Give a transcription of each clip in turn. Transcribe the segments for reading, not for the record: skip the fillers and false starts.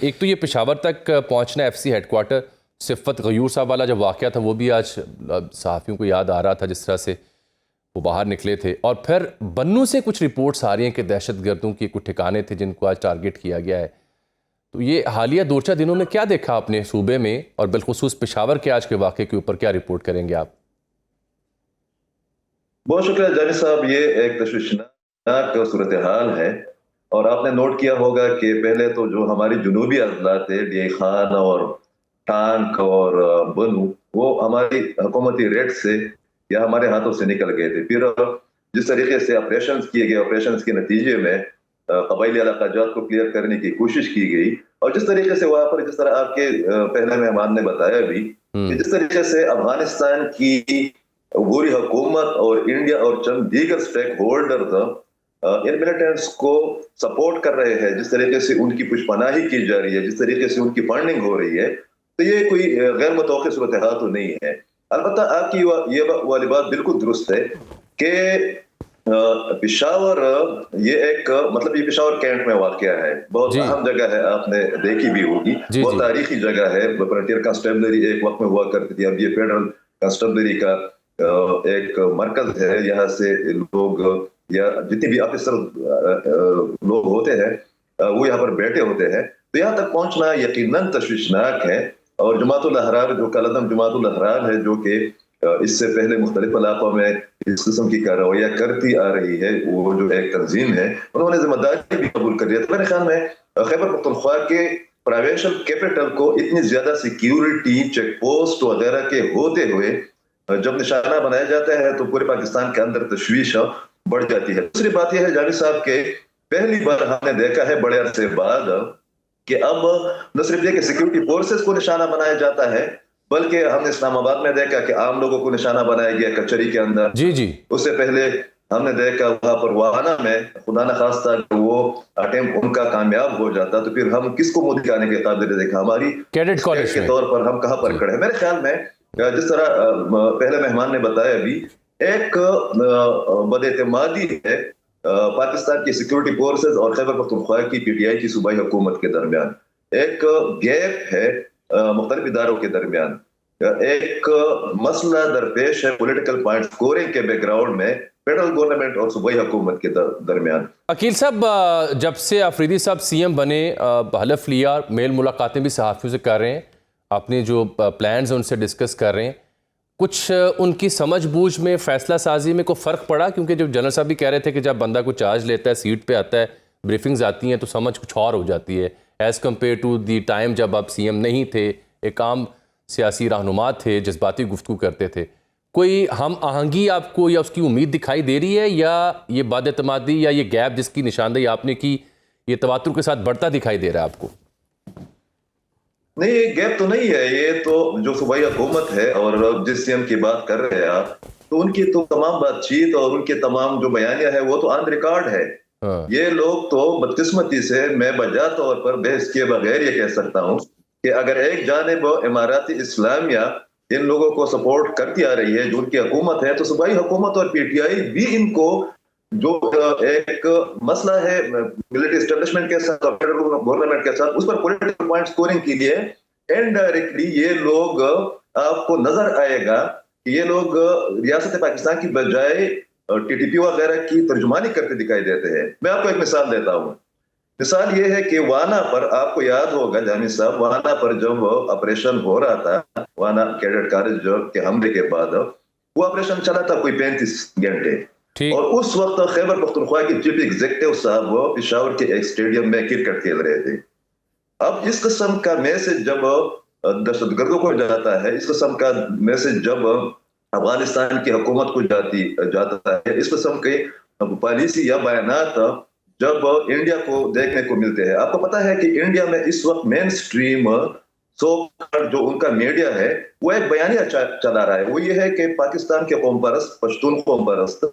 ایک تو یہ پشاور تک پہنچنا ایف سی ہیڈ کوارٹر، صفت غیور صاحب والا جب واقعہ تھا وہ بھی آج صحافیوں کو یاد آ رہا تھا جس طرح سے وہ باہر نکلے تھے، اور پھر بنوں سے کچھ رپورٹس آ رہی ہیں کہ دہشت گردوں کے کچھ ٹھکانے تھے جن کو آج ٹارگٹ کیا گیا ہے. تو یہ حالیہ دو چار دنوں میں کیا دیکھا آپ نے صوبے میں، اور بالخصوص پشاور کے آج کے واقعے کے اوپر کیا رپورٹ کریں گے آپ؟ بہت شکریہ جانی صاحب. یہ ایک تشویشناک صورتحال ہے، اور آپ نے نوٹ کیا ہوگا کہ پہلے تو جو ہماری جنوبی اضلاع تھے ڈی خان اور ٹانک اور بنو، وہ ہماری حکومتی ریٹ سے یا ہمارے ہاتھوں سے نکل گئے تھے. پھر جس طریقے سے آپریشنز کیے گئے، آپریشنز کے نتیجے میں قبائلی علاقہ جات کو کلیئر کرنے کی کوشش کی گئی، اور جس طریقے سے وہاں پر، جس طرح آپ کے پہلے مہمان نے بتایا بھی کہ جس طریقے سے افغانستان کی پوری حکومت اور انڈیا اور چند دیگر سٹیک ہولڈرز ان ملیٹنٹس کو سپورٹ کر رہے ہیں، جس طریقے سے ان کی پشت پناہی کی جا رہی ہے، جس طریقے سے ان کی فنڈنگ ہو رہی ہے، تو یہ کوئی غیر متوقع صورتحال تو نہیں ہے. البتہ آپ کی یہ والی بات بالکل درست ہے کہ پشاور یہ ایک مطلب یہ پشاور کینٹ میں واقع ہے، بہت اہم جگہ ہے، آپ نے دیکھی بھی ہوگی، بہت تاریخی جگہ ہے. فرنٹیئر کانسٹیبلری ایک وقت میں ہوا کرتی تھی، اب یہ فیڈرل کانسٹیبلری کا ایک مرکز ہے. یہاں سے لوگ یا جتنے بھی آفیسر لوگ ہوتے ہیں وہ یہاں پر بیٹھے ہوتے ہیں. تو یہاں تک پہنچنا یقیناً تشویشناک ہے. اور جماعت الاحرار جو کالعدم جماعت الاحرار ہے، جو کہ اس سے پہلے مختلف علاقوں میں اس قسم کی کارروائیاں کرتی آ رہی ہے، وہ جو ایک تنظیم ہے، انہوں نے ذمہ داری بھی قبول کر لیا. تو میرے خیال میں خیبر پختونخوا کے پروونشل کیپٹل کو اتنی زیادہ سیکیورٹی چیک پوسٹ وغیرہ کے ہوتے ہوئے جب نشانہ بنایا جاتا ہے تو پورے پاکستان کے اندر تشویش بڑھ جاتی ہے. دوسری بات یہ ہے جاوید صاحب کہ پہلی بار ہم نے دیکھا ہے بڑے عرصے بعد کہ اب نہ صرف یہ کہ سیکیورٹی فورسز کو نشانہ بنایا جاتا ہے، بلکہ ہم نے اسلام آباد میں دیکھا کہ عام لوگوں کو نشانہ بنایا گیا کچہری کے اندر. اس سے پہلے ہم نے دیکھا وہاں پر وانا میں خدا نخواستہ وہ اٹیمپٹ ان کا کامیاب ہو جاتا تو پھر ہم کس کو منہ دکھانے کے قابل دیکھا، ہماری اسٹیٹ کے طور پر ہم کہاں پر کھڑے ہیں. میرے خیال میں جس طرح پہلے مہمان نے بتایا بھی، ایک بد اعتمادی ہے پاکستان کی سیکیورٹی فورسز اور خیبر پختونخوا کی پی ٹی آئی کی صوبائی حکومت کے درمیان. ایک گیپ ہے مختلف اداروں کے درمیان، ایک مسئلہ درپیش ہے پولیٹیکل پوائنٹ سکورنگ کے بیک گراؤنڈ میں فیڈرل گورنمنٹ اور صوبائی حکومت کے درمیان. عقیل صاحب، جب سے آفریدی صاحب سی ایم بنے، حلف لیا، میل ملاقاتیں بھی صحافیوں سے کر رہے ہیں، اپنے جو پلانز ہیں ان سے ڈسکس کر رہے ہیں، کچھ ان کی سمجھ بوجھ میں، فیصلہ سازی میں کوئی فرق پڑا؟ کیونکہ جو جنرل صاحب بھی کہہ رہے تھے کہ جب بندہ کوئی چارج لیتا ہے، سیٹ پہ آتا ہے، بریفنگز آتی ہیں تو سمجھ کچھ اور ہو جاتی ہے as compare to the time جب آپ سی ایم نہیں تھے، ایک عام سیاسی رہنما تھے، جذباتی گفتگو کرتے تھے. کوئی ہم آہنگی آپ کو یا اس کی امید دکھائی دے رہی ہے، یا یہ بد اعتمادی یا یہ گیپ جس کی نشاندہی آپ نے کی یہ تواتر کے ساتھ بڑھتا دکھائی دے رہا ہے آپ کو؟ نہیں، یہ گیپ تو نہیں ہے. یہ تو جو صوبائی حکومت ہے اور جس سی ایم کی بات کر رہے ہیں آپ، تو ان کی تو تمام بات چیت اور ان کے تمام جو بیانیہ ہے وہ تو آن ریکارڈ ہے. یہ لوگ تو بدقسمتی سے میں بجا طور پر بحث کیے بغیر یہ کہہ سکتا ہوں کہ اگر ایک جانب اماراتی اسلامیہ ان لوگوں کو سپورٹ کرتی آ رہی ہے جو ان کی حکومت ہے، تو صوبائی حکومت اور پی ٹی آئی بھی ان کو جو ایک مسئلہ ہے ملٹری اسٹیبلشمنٹ کے ساتھ اور فیڈرل گورنمنٹ کے ساتھ، اس پر پولیٹیکل پوائنٹ سکورنگ کے لیے انڈائریکٹلی یہ لوگ آپ کو نظر آئے گا کہ یہ لوگ ریاست پاکستان کی بجائے ٹی ٹی پی وغیرہ کی ترجمانی کرتے دکھائی دیتے ہیں. میں آپ کو ایک مثال دیتا ہوں. مثال یہ ہے کہ وانا پر آپ کو یاد ہوگا جامع صاحب، وانا پر جب آپریشن ہو رہا تھا، وانا کیڈٹ کالج کے حملے کے بعد وہ آپریشن چلا تھا کوئی 35 گھنٹے، اور اس وقت خیبر پختونخوا کی چیف ایگزیکٹو صاحب پشاور کے ایک اسٹیڈیم میں کرکٹ کھیل رہے تھے. اب اس قسم کا میسج جب دہشت گردوں کو جاتا ہے، اس قسم کا میسج جب افغانستان کی حکومت کو جاتا ہے، اس قسم کے پالیسی یا بیانات جب انڈیا کو دیکھنے کو ملتے ہیں. آپ کو پتا ہے کہ انڈیا میں اس وقت مین سٹریم جو ان کا میڈیا ہے وہ ایک بیانیہ چلا رہا ہے. وہ یہ ہے کہ پاکستان کے قوم پرست، پشتون قوم پرست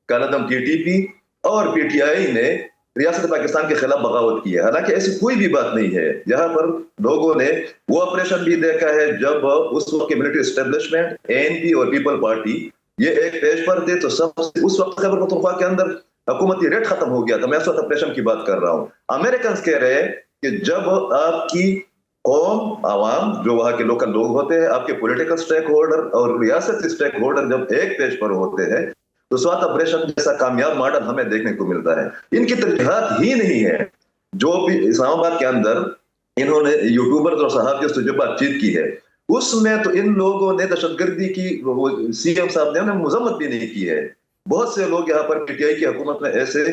کالعدم ٹی ٹی پی اور پی ٹی آئی نے ریاست پاکستان کے خلاف بغاوت کی ہے. حالانکہ ایسی کوئی بھی بات نہیں ہے. یہاں پر لوگوں نے وہ آپریشن بھی دیکھا ہے جب اس وقت کے ملٹری اسٹیبلشمنٹ، اے این پی اور پیپل پارٹی یہ ایک پیج پر تھے، تو سب اس وقت خیبر پختونخوا کے اندر حکومتی ریٹ ختم ہو گیا تھا. میں اس وقت آپریشن کی بات کر رہا ہوں. امریکنز کہہ رہے ہیں کہ جب آپ کی قوم، عوام، جو وہاں کے لوکل لوگ ہوتے ہیں، آپ کے پولیٹیکل سٹیک ہولڈر اور ریاستی سٹیک ہولڈر جب ایک پیج پر ہوتے ہیں تو سوات آپریشن جیسا کامیاب ماڈل ہمیں دیکھنے کو ملتا ہے. ان کی ترجیحات ہی نہیں ہے. جو بھی اسلام آباد کے اندر انہوں نے یوٹیوبرز اور صحافیوں سے جو بات چیت کی ہے اس میں تو ان لوگوں نے دہشت گردی کی سی ایم صاحب نے انہیں مذمت بھی نہیں کی ہے. بہت سے لوگ یہاں پر پی ٹی آئی کی حکومت میں ایسے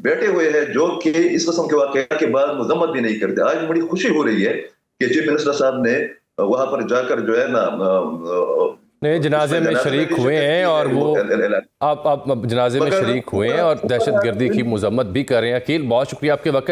بیٹھے ہوئے ہیں جو کہ اس قسم کے واقعات کے بعد مذمت بھی نہیں کرتے. آج بڑی خوشی ہو رہی ہے کہ چیف منسٹر صاحب نے وہاں پر جا کر جو ہے نا نئے جنازے میں شریک ہوئے ہیں اور وہ آپ جنازے میں شریک ہوئے ہیں اور دہشت گردی کی مذمت بھی کر رہے ہیں. عقیل بہت شکریہ آپ کے وقت